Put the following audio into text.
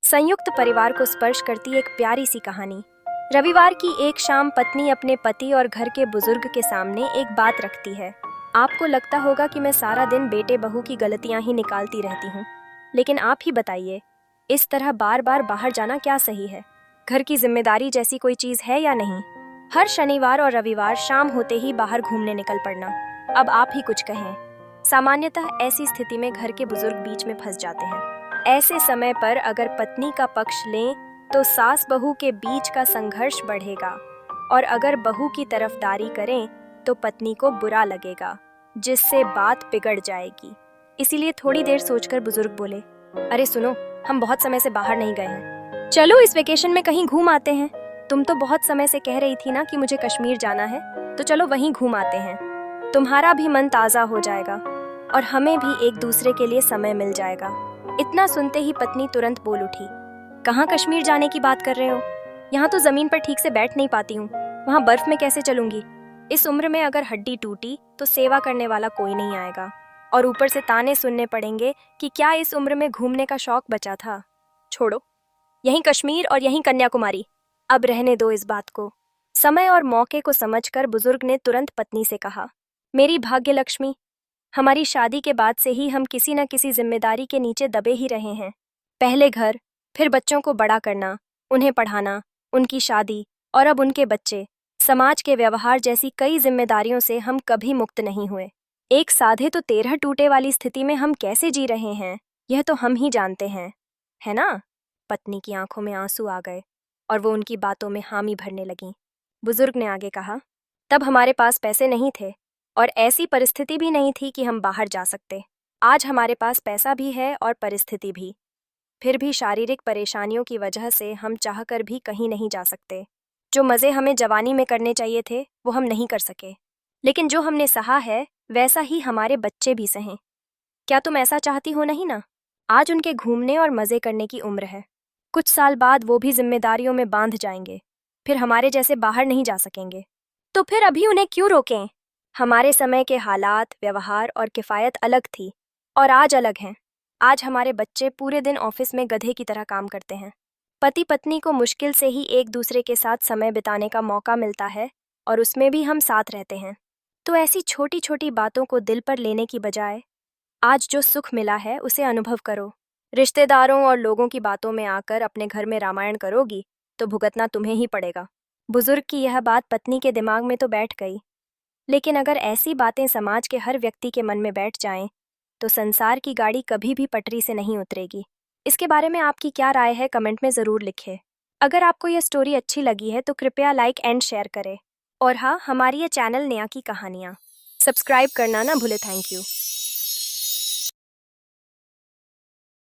संयुक्त परिवार को स्पर्श करती एक प्यारी सी कहानी। रविवार की एक शाम पत्नी अपने पति और घर के बुजुर्ग के सामने एक बात रखती है। आपको लगता होगा कि मैं सारा दिन बेटे बहू की गलतियां ही निकालती रहती हूँ, लेकिन आप ही बताइए, इस तरह बार बार बाहर जाना क्या सही है? घर की जिम्मेदारी जैसी कोई चीज है या नहीं? हर शनिवार और रविवार शाम होते ही बाहर घूमने निकल पड़ना। अब आप ही कुछ कहें। सामान्यतः ऐसी स्थिति में घर के बुजुर्ग बीच में फंस जाते हैं। ऐसे समय पर अगर पत्नी का पक्ष लें तो सास बहू के बीच का संघर्ष बढ़ेगा, और अगर बहू की तरफदारी करें तो पत्नी को बुरा लगेगा, जिससे बात बिगड़ जाएगी। इसीलिए थोड़ी देर सोचकर बुजुर्ग बोले, अरे सुनो, हम बहुत समय से बाहर नहीं गए हैं, चलो इस वेकेशन में कहीं घूम आते हैं। तुम तो बहुत समय से कह रही थी ना कि मुझे कश्मीर जाना है, तो चलो वहीं घूम आते हैं। तुम्हारा भी मन ताज़ा हो जाएगा और हमें भी एक दूसरे के लिए समय मिल जाएगा। इतना सुनते ही पत्नी तुरंत बोल उठी, कहाँ कश्मीर जाने की बात कर रहे हो? यहाँ तो जमीन पर ठीक से बैठ नहीं पाती हूँ, वहाँ बर्फ में कैसे चलूंगी? इस उम्र में अगर हड्डी टूटी तो सेवा करने वाला कोई नहीं आएगा, और ऊपर से ताने सुनने पड़ेंगे कि क्या इस उम्र में घूमने का शौक बचा था। छोड़ो, यहीं कश्मीर और यहीं कन्याकुमारी, अब रहने दो इस बात को। समय और मौके को समझकर बुजुर्ग ने तुरंत पत्नी से कहा, मेरी भाग्य लक्ष्मी, हमारी शादी के बाद से ही हम किसी न किसी जिम्मेदारी के नीचे दबे ही रहे हैं। पहले घर, फिर बच्चों को बड़ा करना, उन्हें पढ़ाना, उनकी शादी, और अब उनके बच्चे। समाज के व्यवहार जैसी कई जिम्मेदारियों से हम कभी मुक्त नहीं हुए। एक साधे तो 13 टूटे वाली स्थिति में हम कैसे जी रहे हैं, यह तो हम ही जानते हैं, है ना? पत्नी की आंखों में आंसू आ गए और वो उनकी बातों में हामी भरने लगी। बुजुर्ग ने आगे कहा, तब हमारे पास पैसे नहीं थे और ऐसी परिस्थिति भी नहीं थी कि हम बाहर जा सकते। आज हमारे पास पैसा भी है और परिस्थिति भी, फिर भी शारीरिक परेशानियों की वजह से हम चाहकर भी कहीं नहीं जा सकते। जो मज़े हमें जवानी में करने चाहिए थे वो हम नहीं कर सके, लेकिन जो हमने सहा है वैसा ही हमारे बच्चे भी सहें। क्या तुम ऐसा चाहती हो? नहीं ना? आज उनके घूमने और मज़े करने की उम्र है। कुछ साल बाद वो भी जिम्मेदारियों में बांध जाएंगे, फिर हमारे जैसे बाहर नहीं जा सकेंगे। तो फिर अभी उन्हें क्यों रोकें? हमारे समय के हालात, व्यवहार और किफ़ायत अलग थी और आज अलग हैं। आज हमारे बच्चे पूरे दिन ऑफिस में गधे की तरह काम करते हैं। पति पत्नी को मुश्किल से ही एक दूसरे के साथ समय बिताने का मौका मिलता है, और उसमें भी हम साथ रहते हैं। तो ऐसी छोटी छोटी बातों को दिल पर लेने की बजाय आज जो सुख मिला है उसे अनुभव करो। रिश्तेदारों और लोगों की बातों में आकर अपने घर में रामायण करोगी तो भुगतना तुम्हें ही पड़ेगा। बुजुर्ग की यह बात पत्नी के दिमाग में तो बैठ गई, लेकिन अगर ऐसी बातें समाज के हर व्यक्ति के मन में बैठ जाएं, तो संसार की गाड़ी कभी भी पटरी से नहीं उतरेगी। इसके बारे में आपकी क्या राय है, कमेंट में ज़रूर लिखें। अगर आपको यह स्टोरी अच्छी लगी है तो कृपया लाइक एंड शेयर करें, और हाँ, हमारी ये चैनल नया की कहानियाँ सब्सक्राइब करना ना भूले। Thank you.